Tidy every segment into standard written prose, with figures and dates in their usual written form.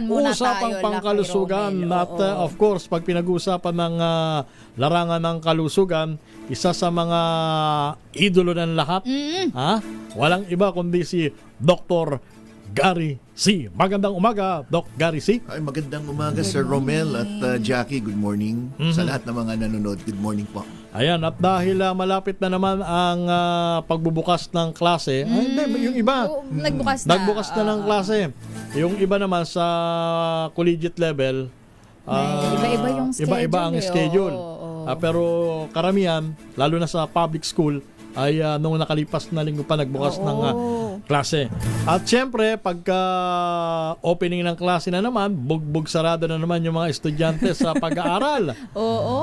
Muna Usapang tayo, pangkalusugan Lucky Romel. at Oo. of course, pag pinag-uusapan ng larangan ng kalusugan, isa sa mga idolo ng lahat, walang iba kundi si Dr. Gary C. Magandang umaga, Doc Gary C. Ay, magandang umaga, Sir Romel at Jackie. Good morning. Sa lahat ng mga nanonood, good morning po. Ayan, at dahil malapit na naman ang pagbubukas ng klase, ay, hindi, yung iba, Oo, nagbukas na. nagbukas na ng klase. Yung iba naman sa collegiate level, Iba-iba yung schedule. Iba-iba ang schedule. Oo. Pero karamihan, lalo na sa public school, ay nung nakalipas na linggo pa nagbukas ng klase. At syempre, pagka opening ng klase na naman, bugbog sarado na naman yung mga estudyante sa pag-aaral. Oo.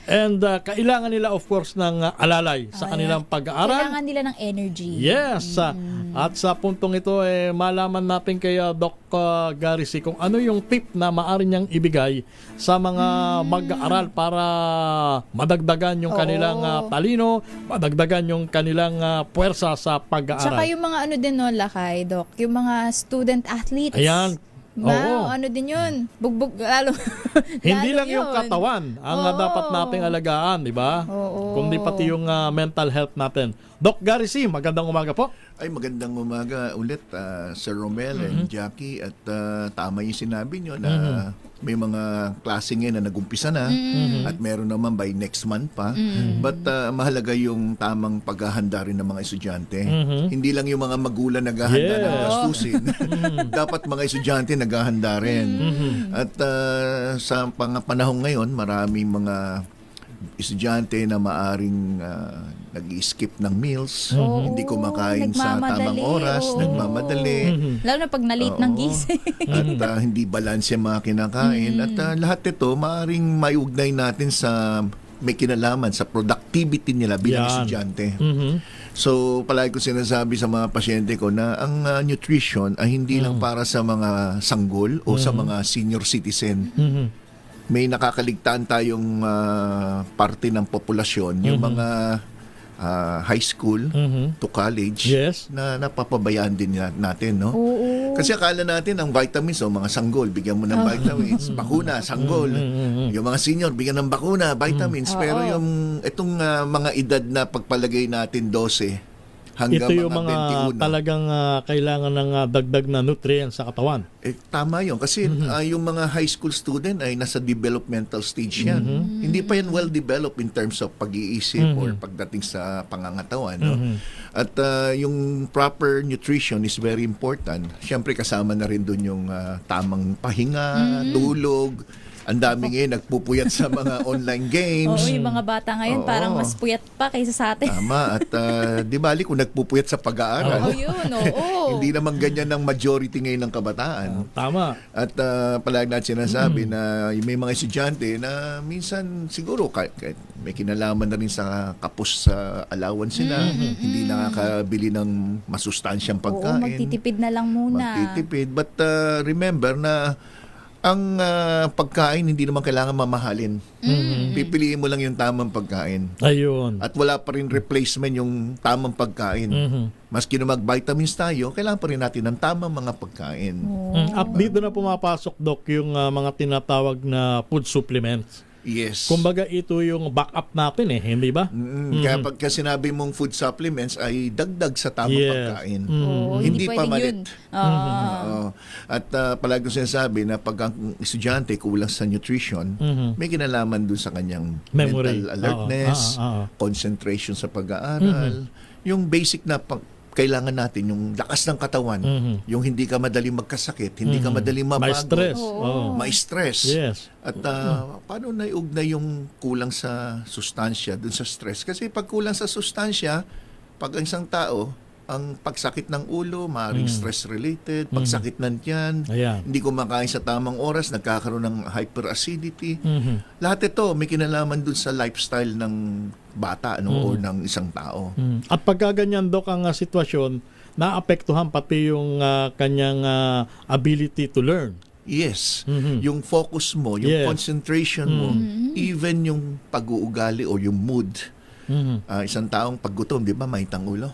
And kailangan nila of course ng alalay sa kanilang pag-aaral. Kailangan nila ng energy. Yes. At sa puntong ito, malaman natin kay Doc Gary C. kung ano yung tip na maaari niyang ibigay sa mga mag-aaral para madagdagan yung kanilang talino, madagdagan yung kanilang puwersa sa pag-aaral. Tsaka yung mga ano din, no, Lakay, Doc, yung mga student athletes. Ayan. Ba, Oo. ano din yun? Bugbog, lalo. Hindi lalo lang yung yun. katawan ang Oo. dapat nating alagaan, di ba? Oo. Kundi pati yung mental health natin. Doc Gary C., magandang umaga po. Ay, magandang umaga ulit, Sir Romel and Jackie. At tama yung sinabi nyo na may mga klase ngayon na nag-umpisa na at meron naman by next month pa. But mahalaga yung tamang paghahanda rin ng mga estudyante. Hindi lang yung mga magulang naghahanda ng gastusin. Dapat mga estudyante naghahanda rin. At sa panahon ngayon, maraming mga estudyante na maaring nag-skip ng meals, hindi kumakain sa tamang nagmamadali, oras, nagmamadali. Lalo na pag na-late ng gising. At hindi balanse yung mga kinakain. At lahat ito, maaaring maiugnay natin sa may kinalaman sa productivity nila bilang Yan. estudyante. So, palagi ko sinasabi sa mga pasyente ko na ang nutrition ay hindi lang para sa mga sanggol o sa mga senior citizen. May nakakaligtaan tayong parte ng populasyon, yung mga high school to college Yes. na napapabayaan din natin, no? Oo. Kasi akala natin ang vitamins o mga sanggol, bigyan mo ng vitamins, bakuna, sanggol. Yung mga senior, bigyan ng bakuna, vitamins. Pero yung itong mga edad na pagpalagay natin 12 hanggang Ito yung mga mga 21. talagang kailangan ng dagdag na nutrients sa katawan. Tama yun. Kasi yung mga high school student ay nasa developmental stage yan. Hindi pa yan well-developed in terms of pag-iisip or pagdating sa pangangatawan. No? At yung proper nutrition is very important. Siyempre kasama na rin dun yung tamang pahinga, tulog. Ang dami ngayon nagpupuyat sa mga online games. Oo, yung mga bata ngayon parang mas puyat pa kaysa sa atin. Tama. At di bali kung nagpupuyat sa pag-aaral. Oo, yun. Oo. Hindi naman ganyan ng majority ngayon ng kabataan. Tama. At palagi natin sinasabi na may mga estudyante na minsan siguro kahit may kinalaman na rin sa kapos sa allowance nila, hindi nakakabili ng masustansyang Oo, pagkain. magtitipid na lang muna. Magtitipid. But remember na ang pagkain hindi naman kailangan mamahalin. Pipiliin mo lang yung tamang pagkain. Ayun. At wala pa rin replacement yung tamang pagkain. Maski na mag-vitamins tayo, kailangan pa rin natin ng tamang mga pagkain. At dito na pumapasok, Doc, yung mga tinatawag na food supplements. Yes. Kumbaga ito yung backup natin hindi ba? Kaya pagka sinabi mong food supplements ay dagdag sa tamang Yes. pagkain. Oo, Hindi pwedeng pamalit. yun. Oo. Oo. At palagi ko sinasabi na pag ang estudyante kulang sa nutrition, may kinalaman dun sa kanyang Memory. mental alertness, concentration sa pag-aaral, yung basic na kailangan natin, yung lakas ng katawan, yung hindi ka madaling magkasakit, hindi ka madaling May mabago, stress. may stress. Yes. At paano naiugnay yung kulang sa sustansya dun sa stress? Kasi pag kulang sa sustansya, pag ang isang tao, ang pagsakit ng ulo, maaaring stress-related, pagsakit ng tiyan, Ayan. hindi kumakain sa tamang oras, nagkakaroon ng hyperacidity. Lahat ito may kinalaman dun sa lifestyle ng bata or ng isang tao. At pagka ganyan, Doc, ang sitwasyon, naapektuhan pati yung kanyang ability to learn. Yes. Yung focus mo, yung Yes. concentration mo, even yung pag-uugali o yung mood, Isang taong pag gutom, di ba, mahitang ulo.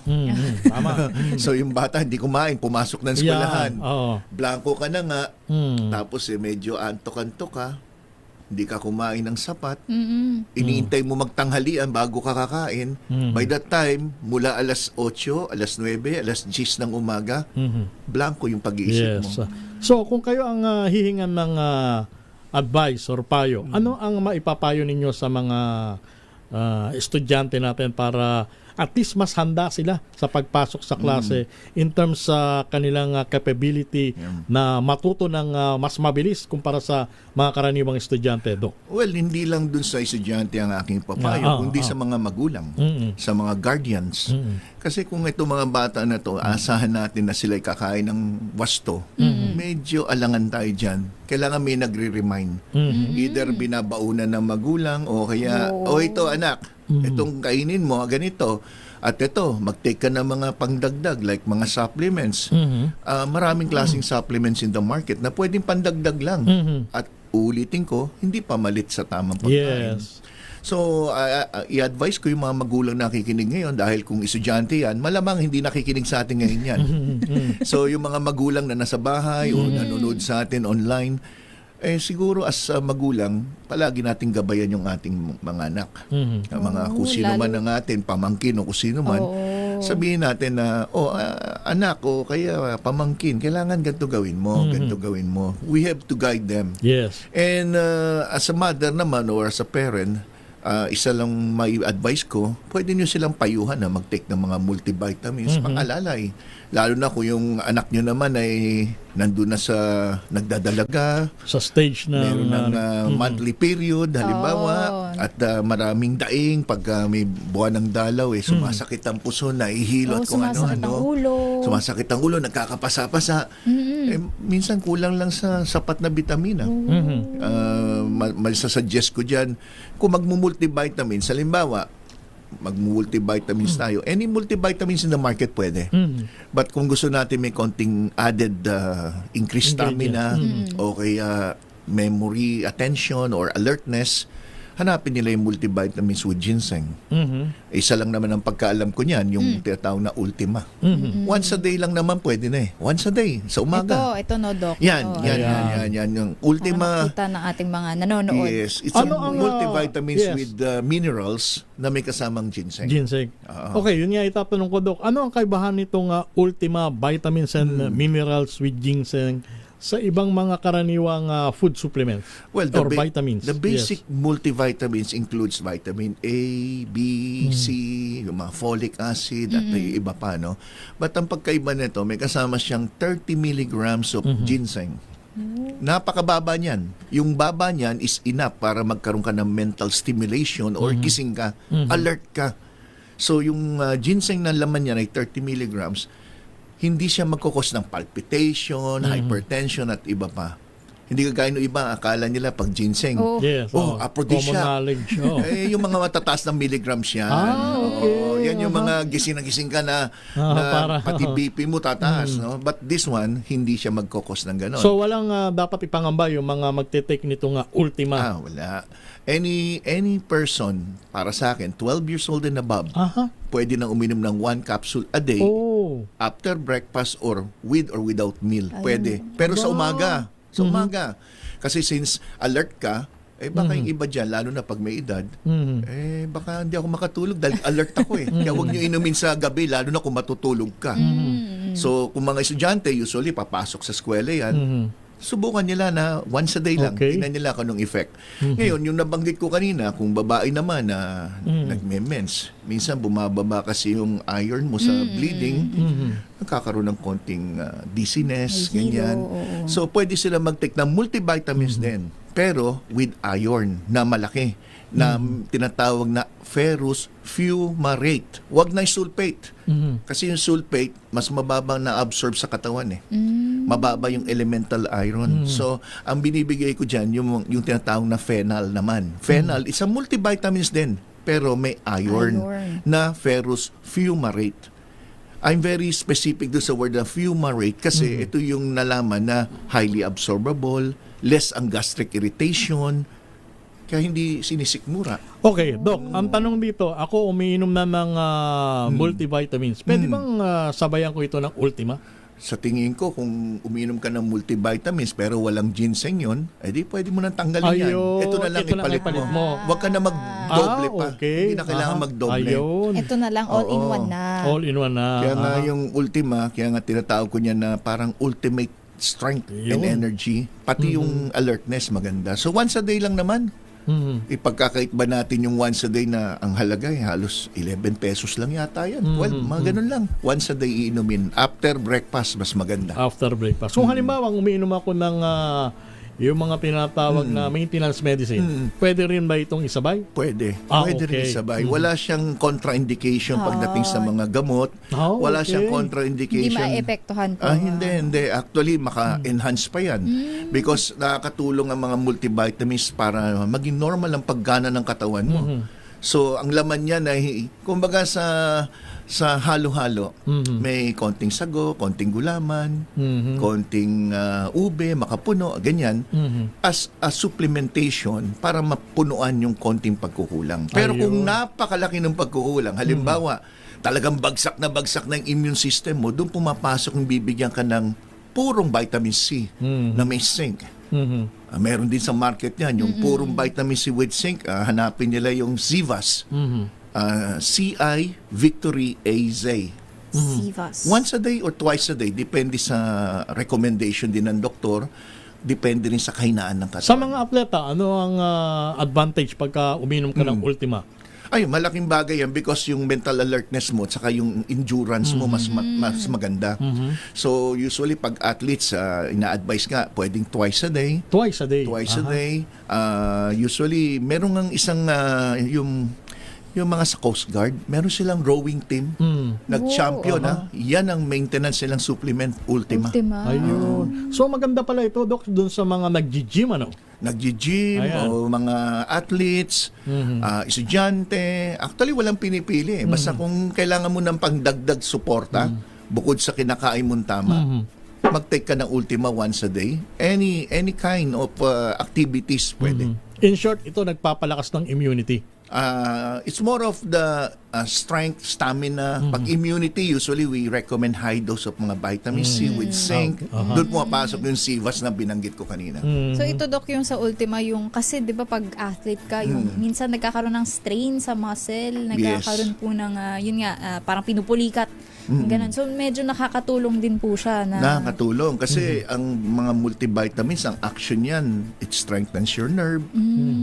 Tama. So yung bata hindi kumain, pumasok ng eskwelahan. Yan, oo. Blanco ka na nga, Mm. tapos medyo antok-antok ka, hindi ka kumain ng sapat, Mm-mm. iniintay mo magtanghalian bago ka kakain. By that time, mula alas 8, alas 9, alas 10 ng umaga, blanco yung pag-iisip Yes. mo. So, kung kayo ang hihingan ng advice or payo, ano ang maipapayo ninyo sa mga estudyante natin para at least mas handa sila sa pagpasok sa klase in terms sa kanilang capability na matuto ng mas mabilis kumpara sa mga karaniwang estudyante, Dok? Well, hindi lang dun sa estudyante ang aking papayo, kundi sa mga magulang, sa mga guardians. Kasi kung ito mga bata na to, asahan natin na sila'y kakain ng wasto, medyo alangan tayo dyan. Kailangan may nagre-remind. Either binabaunan ng magulang o kaya, ito anak, itong kainin mo, ganito. At ito, mag-take ka ng mga pangdagdag like mga supplements. Maraming klaseng supplements in the market na pwedeng pandagdag lang. At ulitin ko, hindi pamalit sa tamang pagkain. Yes. So, i-advise ko yung mga magulang nakikinig ngayon dahil kung estudyante yan, malamang hindi nakikinig sa atin ngayon yan. So, yung mga magulang na nasa bahay o nanonood sa atin online, siguro as magulang, palagi nating gabayan yung ating mga anak. Mga kung sino man ang atin, pamangkin o kung sino man. Sabihin natin na, anak o kaya pamangkin, kailangan ganito gawin mo, ganito gawin mo. We have to guide them. Yes. And as a mother naman or as a parent, isa lang may advice ko, pwede nyo silang payuhan na mag-take ng mga multivitamins, pang-alalay. Lalo na kung yung anak nyo naman ay nandun na sa nagdadalaga, Sa stage na meron ng monthly period, halimbawa, at maraming daing pag may buwan ng dalaw, sumasakit ang puso, nahihilo at kung sumasakit ang ano-ano. ulo. Sumasakit ang ulo, nagkakapasa-pasa. Minsan kulang lang sa sapat na bitamina. Masasuggest ko dyan, kung magmumultivitamins, halimbawa, magmumultivitamins tayo. Any multivitamins in the market pwede. But kung gusto natin may konting added increased stamina o kaya memory, attention, or alertness, hanapin nila yung multivitamins with ginseng. Isa lang naman ang pagkaalam ko niyan, yung tinatawag na Ultima. Once a day lang naman pwede na eh. Once a day, sa umaga. Ito no, Doc. Yan. Yung Ultima. Makita ng ating mga nanonood. Yes, it's Ano a ang, multivitamins yes. with minerals na may kasamang ginseng. ginseng. Okay, yun nga itatanong ko, Dok. Ano ang kaibahan nitong Ultima Vitamins and Minerals with Ginseng sa ibang mga karaniwang food supplements Well, or vitamins? The basic Yes. multivitamins includes vitamin A, B, C, yung mga folic acid, at may iba pa, no? But ang pagkaiba nito, may kasama siyang 30 milligrams of ginseng. Napakababa niyan. Yung baba niyan is enough para magkaroon ka ng mental stimulation or gising ka, alert ka. So yung ginseng na laman niya ay 30 milligrams, hindi siya magkukos ng palpitation, hypertension at iba pa. Hindi kagaya ng iba, akala nila pag ginseng, Yes. common Common knowledge. yung mga matataas ng milligrams yan. Okay. Yan yung mga gising na gising ka na para- pati BP mo tataas. No? But this one, hindi siya magkukos ng ganon. So walang dapat ipangamba yung mga magte-take nitong Ultima. Wala. Any person, para sa akin, 12 years old and above, pwede nang uminom ng 1 capsule a day after breakfast or with or without meal. Pwede. Pero sa umaga. Sa umaga. Kasi since alert ka, baka yung iba dyan, lalo na pag may edad, baka hindi ako makatulog dahil alert ako eh. Kaya huwag nyo inumin sa gabi, lalo na kung matutulog ka. So, kung mga estudyante, usually papasok sa eskwela yan, subukan nila na once a day lang. Okay. Tingnan nila kung anong effect. Ngayon, yung nabanggit ko kanina, kung babae naman na nagme-mens, minsan bumababa kasi yung iron mo sa bleeding, nagkakaroon ng konting dizziness, May hilo, ganyan. oo. So, pwede sila mag-take ng multivitamins din, pero with iron na malaki, na tinatawag na ferrous fumarate. Huwag na yung sulfate. Kasi yung sulfate, mas mababang na-absorb sa katawan eh. Mababa yung elemental iron. So, ang binibigay ko dyan, yung tinatawag na phenol naman. Phenol, isang multivitamins din, pero may iron. Na ferrous fumarate. I'm very specific doon sa word na fumarate kasi ito yung nalaman na highly absorbable, less ang gastric irritation, Kaya hindi sinisikmura. Okay, Doc, ang tanong dito, ako umiinom na ng multivitamins. Pwede bang sabayan ko ito ng Ultima? Sa tingin ko, kung uminom ka ng multivitamins pero walang ginseng yun, edi pwede mo nang tanggalin yan. Ayun, Ito na lang ito na ipalit ipalit mo. mo. Huwag ka na magdoble pa. Okay. Hindi na kailangan magdoble. Ayun. Ito na lang, all-in-one na. All in one na. Kaya nga yung Ultima, kaya nga tinatawag ko niya na parang ultimate strength and Yun. energy. Pati yung alertness maganda. So once a day lang naman. Mhm. Ipagkakait ba natin yung once a day na ang halaga halos 11 pesos lang yata yan. 12, mga ganun lang. Once a day iinumin. After breakfast, mas maganda. After breakfast. So halimbawa, umiinom ako ng yung mga tinatawag na maintenance medicine. Pwede rin ba itong isabay? Pwede. Pwede rin Okay. isabay. Wala siyang contraindication pagdating sa mga gamot. Wala Okay. siyang Hindi contraindication. maepektuhan po. Hindi. Actually, maka-enhance pa yan. Because nakakatulong ang mga multivitamins para maging normal ang paggana ng katawan mo. So, ang laman niya na, kumbaga sa halo-halo, may konting sago, konting gulaman, konting ube, makapuno, ganyan, as a supplementation para mapunuan yung konting pagkukulang. Pero kung Ayun. napakalaki ng pagkukulang, halimbawa, talagang bagsak na yung immune system mo, doon pumapasok yung bibigyan ka ng purong vitamin C na may zinc. Meron din sa market yan, yung purong vitamin C with zinc, hanapin nila yung Zivas. CI Victory AZ. Sivas. Once a day or twice a day, depende sa recommendation din ng doktor, depende rin sa kahinaan ng katawan. Sa mga atleta, ano ang advantage pagka uminom ka ng Ultima? Ay, malaking bagay yan because yung mental alertness mo at saka yung endurance mo mas maganda. So usually pag athletes, ina-advise nga pwedeng twice a day. Twice a day. Twice a day. Usually meron ng isang yung mga sa Coast Guard, meron silang rowing team. Nag-champion yan ang maintenance nilang supplement Ultima. Ultima. Ayun. So maganda pala ito, Doc, dun sa mga nag-gym, ano? Nag-gym Ayan. o mga athletes, estudyante. Actually, walang pinipili. Basta kung kailangan mo ng pangdagdag suporta, bukod sa kinakain mong tama, mag-take ka ng Ultima once a day. Any kind of activities pwede. In short, ito nagpapalakas ng immunity. It's more of the strength, stamina. Pag immunity, usually we recommend high dose of mga vitamin C with zinc. Doon pumapasok yung Sivas na binanggit ko kanina. So ito, Doc, yung sa Ultima, yung kasi di ba pag athlete ka, yung minsan nagkakaroon ng strain sa muscle, nagkakaroon po ng, yun nga, parang pinupulikat. Ganun. So medyo nakakatulong din po siya na... Nakakatulong kasi ang mga multivitamins, ang action yan, it strengthens your nerve,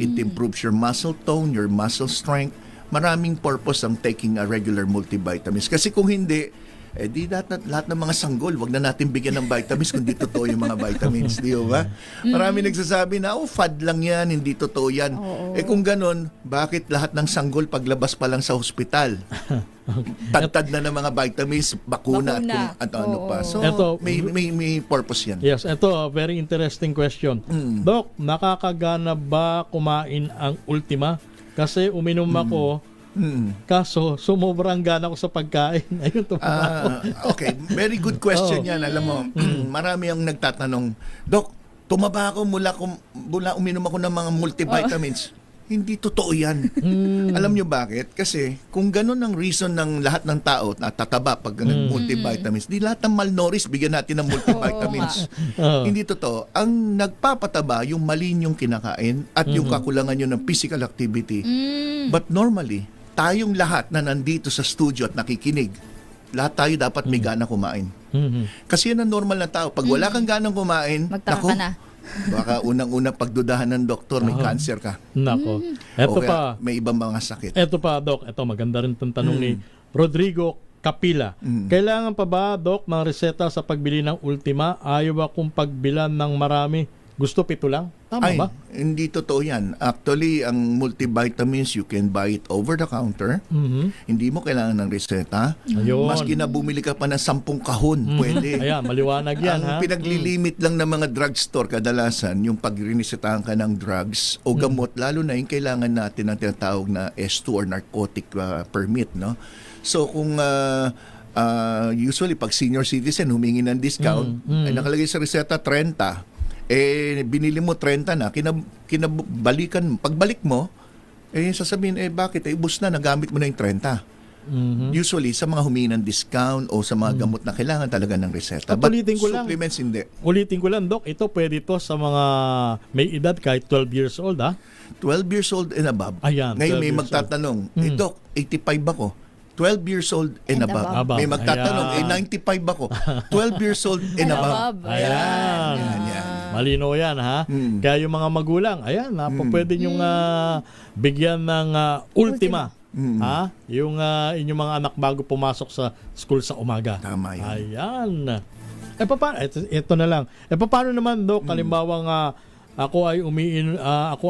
it improves your muscle tone, your muscle strength. Maraming purpose ang taking a regular multivitamins. Kasi kung hindi, di lahat ng mga sanggol, wag na natin bigyan ng vitamins kung di totoo yung mga vitamins. Di ba? Marami nagsasabi na, fad lang yan, hindi totoo yan. Kung ganun, bakit lahat ng sanggol paglabas pa lang sa hospital? Tad na ng mga vitamins, bakuna. At ano pa. So, Eto, may purpose yan. Yes, ito, very interesting question. Doc, nakakagana ba kumain ang Ultima? Kasi uminom ako, kaso sumubrang gana ko sa pagkain. Ayun, Okay, very good question yan. Alam mo, marami ang nagtatanong, Dok, tumaba ako mula uminom ako ng mga multivitamins. Hindi totoo yan. Alam nyo bakit? Kasi kung ganun ang reason ng lahat ng tao na tataba pag multivitamins, di lahat ng malnourished bigyan natin ng multivitamins. Hindi totoo. Ang nagpapataba, yung mali yung kinakain at yung kakulangan nyo ng physical activity. But normally, tayong lahat na nandito sa studio at nakikinig, lahat tayo dapat may gana kumain. Kasi yan ang normal na tao. Pag wala kang ganang kumain, Magtaka ka na. baka unang-una pagdudahan ng doktor, may cancer ka. Nako. Ito O kaya pa, may ibang mga sakit. ito pa, Doc. Ito, maganda rin itong tanong ni Rodrigo Capila. Kailangan pa ba, Doc, ng reseta sa pagbili ng Ultima? Ayaw akong pagbilan ng marami. Gusto 7 lang? Tama Ay, ba? hindi totoo yan. Actually, ang multivitamins, you can buy it over the counter. Hindi mo kailangan ng reseta. Ayun. Maski na bumili ka pa ng 10 kahon, pwede. Ayan, maliwanag yan, Ang ha? pinaglilimit lang ng mga drugstore kadalasan, yung pag-rinisetahan ka ng drugs o gamot, lalo na yung kailangan natin ng tinatawag na S2 or narcotic permit, no? So, kung usually pag senior citizen humingi ng discount, ay nakalagay sa reseta 30. binili mo 30 na, kinabalikan, pagbalik mo, sasabihin, bakit? Ubus na, nagamit mo na yung 30. Usually, sa mga humingi ng discount o sa mga gamot na kailangan talaga ng reseta. At But ulitin ko lang. supplements, hindi. Ulitin ko lang, Doc, ito pwede to sa mga may edad kahit 12 years old, ha? 12 years old and above. Ayan, Ngayon 12 may years magtatanong, Doc, 85 ako. 12 years old and above. above. May magtatanong, Ayan. 95 ako. 12 years old and above. Ayan. Yan. Malino yan, ha? Kaya yung mga magulang, ayan, pwede nyong bigyan ng ultima. Ha? Yung inyong mga anak bago pumasok sa school sa umaga. Tama yun. Ayan. Ito na lang. Paano naman, Dok, halimbawa nga ako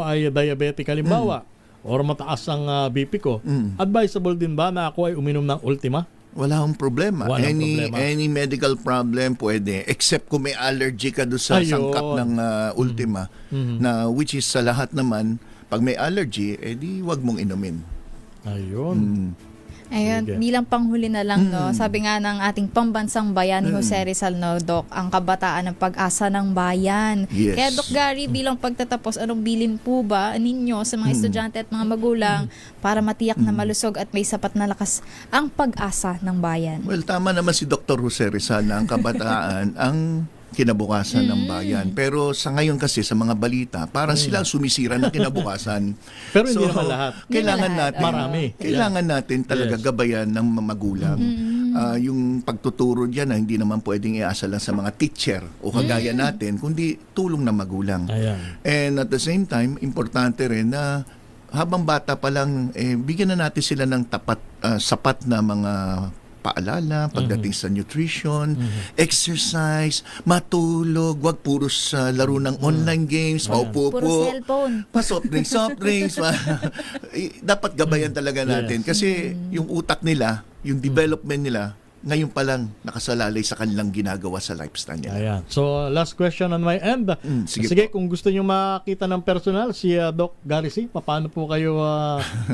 ay diabetic halimbawa or mataas ang BP ko. Advisable din ba na ako ay uminom ng Ultima? Wala akong problema. Walang problema. Any medical problem pwede, except kung may allergy ka doon sa Ayun. sangkap ng Ultima, na which is sa lahat naman, pag may allergy, di wag mong inumin. Ayun. Ayun, Sige. bilang panghuli na lang, no, sabi nga ng ating pambansang bayan ni Jose Rizal, no, Doc, ang kabataan ng pag-asa ng bayan. Yes. Kaya Doc Gary, bilang pagtatapos, anong bilin po ba ninyo sa mga estudyante at mga magulang para matiyak na malusog at may sapat na lakas ang pag-asa ng bayan? Well, tama naman si Dr. Jose Rizal na ang kabataan ang kinabukasan ng bayan. Pero sa ngayon kasi sa mga balita, parang sila ang sumisira ng kinabukasan. Pero hindi naman lahat. Kailangan Hindi naman natin, lahat. Marami. Kailangan natin talaga Yes. gabayan ng mga magulang. Yung pagtuturo diyan na hindi naman pwedeng iasa lang sa mga teacher o kagaya natin, kundi tulong ng magulang. Ayan. And at the same time, importante rin na habang bata pa lang, bigyan na natin sila ng sapat na mga paalala pagdating sa nutrition, exercise, matulog, wag puro sa laro ng online games, maupo Puro cellphone. soft drinks. Dapat gabayan talaga natin kasi yung utak nila, yung development nila, ngayon pa lang nakasalalay sa kanilang ginagawa sa lifestyle nila. Ayan. So, last question on my end. sige kung gusto nyo makita ng personal, si Doc Garisi, paano po kayo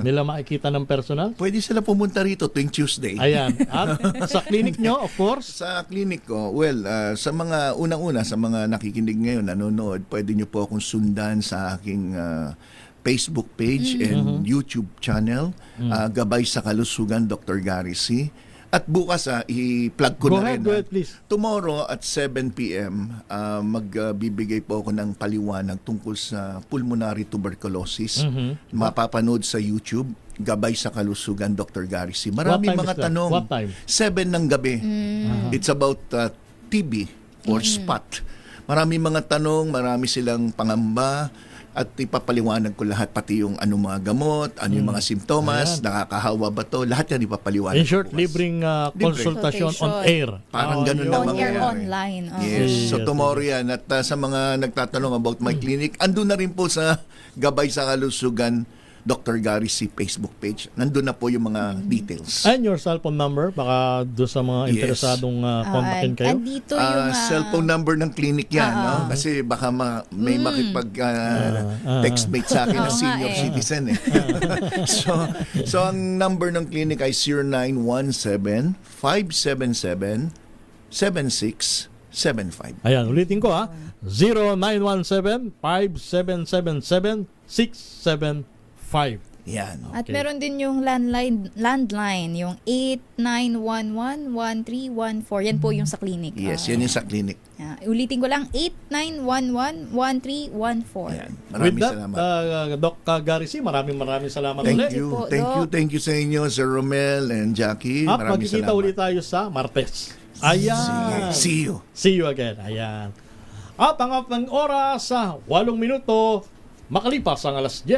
nila makikita ng personal? Pwede sila pumunta rito tuwing Tuesday. Ayan. At sa clinic nyo, of course. Sa clinic ko, sa mga unang-una, sa mga nakikinig ngayon, nanonood, pwede nyo po akong sundan sa aking Facebook page and YouTube channel, Gabay sa Kalusugan, Dr. Gary C. At bukas, i-plug ko Go na ahead, rin. go ahead, please. Tomorrow at 7 p.m., magbibigay po ako ng paliwanag tungkol sa pulmonary tuberculosis. Mapapanood sa YouTube, Gabay sa Kalusugan, Dr. Gary C. Maraming What time mga is that? tanong. What time? 7 ng gabi. It's about TB or spot. Maraming mga tanong, marami silang pangamba, at ipapaliwanag ko lahat, pati yung ano mga gamot, ano yung mga simptomas, nakakahawa ba to, lahat yan ipapaliwanag. In short, ko bukas. libreng consultation on Consultation. air. Parang ganun na On air, mangyayari. online. Yes. So Yes, tomorrow yan. At sa mga nagtatanong about my clinic, andun na rin po sa Gabay sa Kalusugan, Dr. Gary C. Facebook page. Nandun na po yung mga details. And your cellphone number, baka doon sa mga Yes. interesadong kontakin kayo. Andito yung... Cellphone number ng clinic yan, no? Kasi baka may makipag textmate sa akin na Oo nga senior eh. citizen eh. so ang number ng clinic ay 0917-577-7675. Ayan, ulitin ko 0917-5777-675. Yan. At Okay. meron din yung landline, yung 8911-1314. Yan po yung sa clinic. Yes, yan yung sa clinic. Ulitin ko lang, 8911-1314. Yan. With Maraming that, salamat. Doc Garisi, maraming salamat Thank ulit. you. po, Thank you sa inyo, Sir Romel and Jackie. At Maraming magkikita salamat. ulit tayo sa Martes. Ayan. See you. See you again. Ayan. At ang oras sa 8 minuto, makalipas ang alas 10.